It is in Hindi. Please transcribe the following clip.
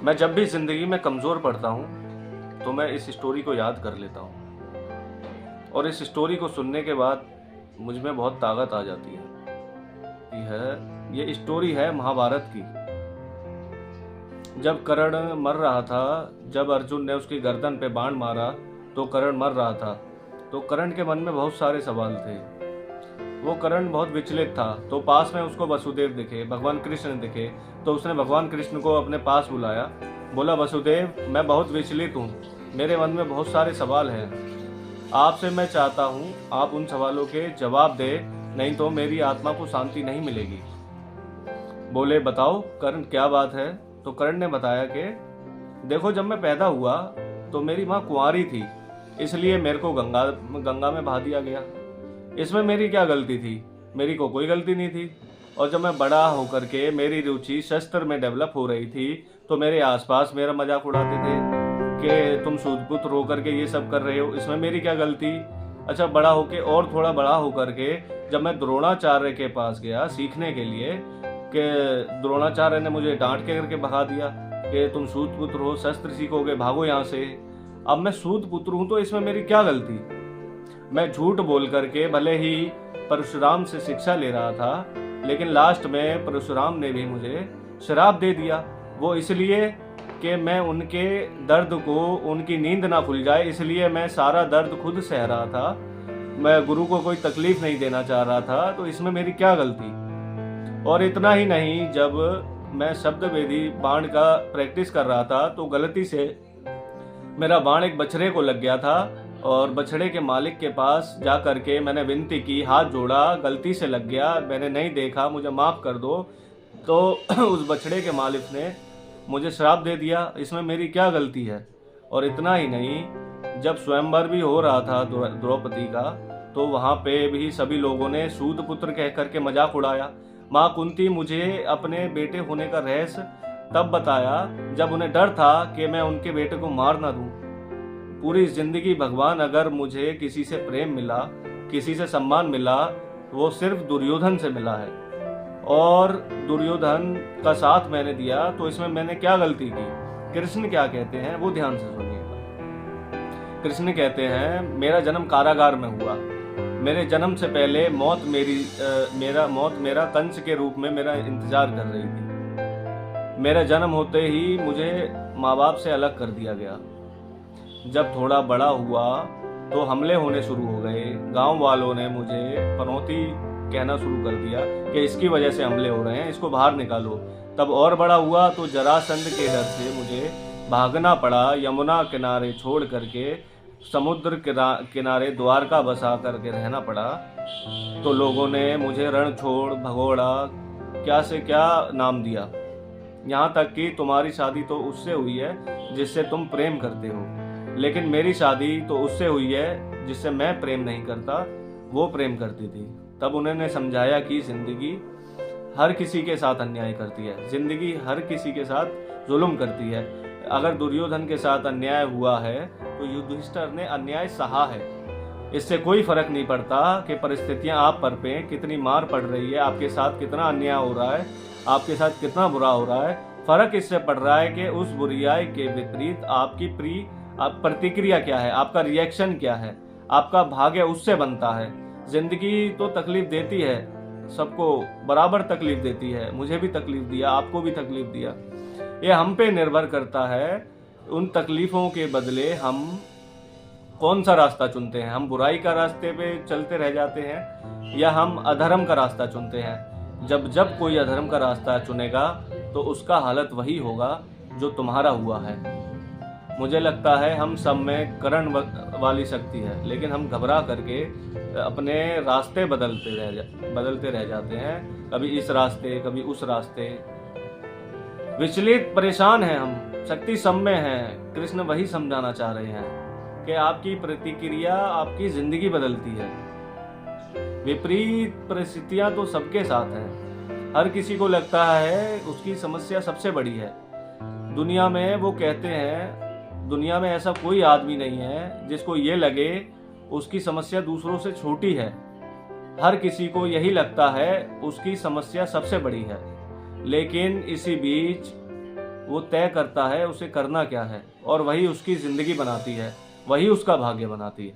मैं जब भी ज़िंदगी में कमज़ोर पड़ता हूँ तो मैं इस स्टोरी को याद कर लेता हूँ और इस स्टोरी को सुनने के बाद मुझ में बहुत ताकत आ जाती है। ये स्टोरी है महाभारत की। जब कर्ण मर रहा था, जब अर्जुन ने उसकी गर्दन पे बाण मारा तो कर्ण मर रहा था, तो कर्ण के मन में बहुत सारे सवाल थे। वो कर्ण बहुत विचलित था। तो पास में उसको वसुदेव दिखे, भगवान कृष्ण दिखे। तो उसने भगवान कृष्ण को अपने पास बुलाया, बोला वसुदेव, मैं बहुत विचलित हूँ, मेरे मन में बहुत सारे सवाल हैं। आपसे मैं चाहता हूँ आप उन सवालों के जवाब दे, नहीं तो मेरी आत्मा को शांति नहीं मिलेगी। बोले बताओ कर्ण क्या बात है। तो कर्ण ने बताया कि देखो, जब मैं पैदा हुआ तो मेरी माँ कुंवारी थी, इसलिए मेरे को गंगा में बहा दिया गया। इसमें मेरी क्या गलती थी? मेरी को कोई गलती नहीं थी। और जब मैं बड़ा होकर के मेरी रुचि शस्त्र में डेवलप हो रही थी तो मेरे आसपास मेरा मजाक उड़ाते थे कि तुम सूदपुत्र होकर के ये सब कर रहे हो, इसमें मेरी क्या गलती? अच्छा, बड़ा होके और थोड़ा बड़ा होकर के जब मैं द्रोणाचार्य के पास गया सीखने के लिए, कि द्रोणाचार्य ने मुझे डांट के करके भगा दिया कि तुम सूदपुत्र हो, शस्त्र सीखोगे, भागो यहाँ से। अब मैं सूदपुत्र हूँ तो इसमें मेरी क्या गलती? मैं झूठ बोल करके भले ही परशुराम से शिक्षा ले रहा था, लेकिन लास्ट में परशुराम ने भी मुझे श्राप दे दिया। वो इसलिए कि मैं उनके दर्द को, उनकी नींद ना खुल जाए, इसलिए मैं सारा दर्द खुद सह रहा था। मैं गुरु को कोई तकलीफ नहीं देना चाह रहा था, तो इसमें मेरी क्या गलती? और इतना ही नहीं, जब मैं शब्द वेदी बाण का प्रैक्टिस कर रहा था तो गलती से मेरा बाण एक बछड़े को लग गया था और बछड़े के मालिक के पास जा करके मैंने विनती की, हाथ जोड़ा, गलती से लग गया, मैंने नहीं देखा, मुझे माफ़ कर दो। तो उस बछड़े के मालिक ने मुझे श्राप दे दिया। इसमें मेरी क्या गलती है? और इतना ही नहीं, जब स्वयंवर भी हो रहा था द्रौपदी का, तो वहाँ पे भी सभी लोगों ने सूदपुत्र कह करके मजाक उड़ाया। माँ कुंती मुझे अपने बेटे होने का रहस्य तब बताया जब उन्हें डर था कि मैं उनके बेटे को मार ना दूं। पूरी जिंदगी भगवान, अगर मुझे किसी से प्रेम मिला, किसी से सम्मान मिला, वो सिर्फ दुर्योधन से मिला है। और दुर्योधन का साथ मैंने दिया, तो इसमें मैंने क्या गलती की? कृष्ण क्या कहते हैं वो ध्यान से सुनिएगा। कृष्ण कहते हैं मेरा जन्म कारागार में हुआ। मेरे जन्म से पहले मौत मेरा कंस के रूप में मेरा इंतजार कर रही थी। मेरा जन्म होते ही मुझे माँ बाप से अलग कर दिया गया। जब थोड़ा बड़ा हुआ तो हमले होने शुरू हो गए। गांव वालों ने मुझे पनौती कहना शुरू कर दिया कि इसकी वजह से हमले हो रहे हैं, इसको बाहर निकालो। तब और बड़ा हुआ तो जरासंध के डर से मुझे भागना पड़ा। यमुना किनारे छोड़ करके समुद्र किनारे द्वारका बसा करके रहना पड़ा। तो लोगों ने मुझे रणछोड़, भगोड़ा, क्या से क्या नाम दिया। यहाँ तक कि तुम्हारी शादी तो उससे हुई है जिससे तुम प्रेम करते हो, लेकिन मेरी शादी तो उससे हुई है जिससे मैं प्रेम नहीं करता, वो प्रेम करती थी। तब उन्होंने समझाया कि जिंदगी हर किसी के साथ अन्याय करती है, जिंदगी हर किसी के साथ जुल्म करती है। अगर दुर्योधन के साथ अन्याय हुआ है तो युधिष्ठिर ने अन्याय सहा है। इससे कोई फर्क नहीं पड़ता कि परिस्थितियां आप पर पे कितनी मार पड़ रही है, आपके साथ कितना अन्याय हो रहा है, आपके साथ कितना बुरा हो रहा है। फर्क इससे पड़ रहा है कि उस बुराई के विपरीत आपकी प्रतिक्रिया क्या है, आपका रिएक्शन क्या है, आपका भाग्य उससे बनता है। जिंदगी तो तकलीफ देती है, सबको बराबर तकलीफ देती है। मुझे भी तकलीफ दिया, आपको भी तकलीफ दिया। ये हम पे निर्भर करता है, उन तकलीफों के बदले हम कौन सा रास्ता चुनते हैं। हम बुराई का रास्ते पे चलते रह जाते हैं या हम अधर्म का रास्ता चुनते हैं। जब कोई अधर्म का रास्ता चुनेगा तो उसका हालत वही होगा जो तुम्हारा हुआ है। मुझे लगता है हम सब में करण वाली शक्ति है, लेकिन हम घबरा करके अपने रास्ते बदलते रह जाते हैं। कभी इस रास्ते, कभी उस रास्ते, विचलित परेशान हैं हम। शक्ति सब में है। कृष्ण वही समझाना चाह रहे हैं कि आपकी प्रतिक्रिया आपकी जिंदगी बदलती है। विपरीत परिस्थितियां तो सबके साथ हैं। हर किसी को लगता है उसकी समस्या सबसे बड़ी है। दुनिया में वो कहते हैं, दुनिया में ऐसा कोई आदमी नहीं है जिसको ये लगे उसकी समस्या दूसरों से छोटी है। हर किसी को यही लगता है उसकी समस्या सबसे बड़ी है। लेकिन इसी बीच वो तय करता है उसे करना क्या है, और वही उसकी ज़िंदगी बनाती है, वही उसका भाग्य बनाती है।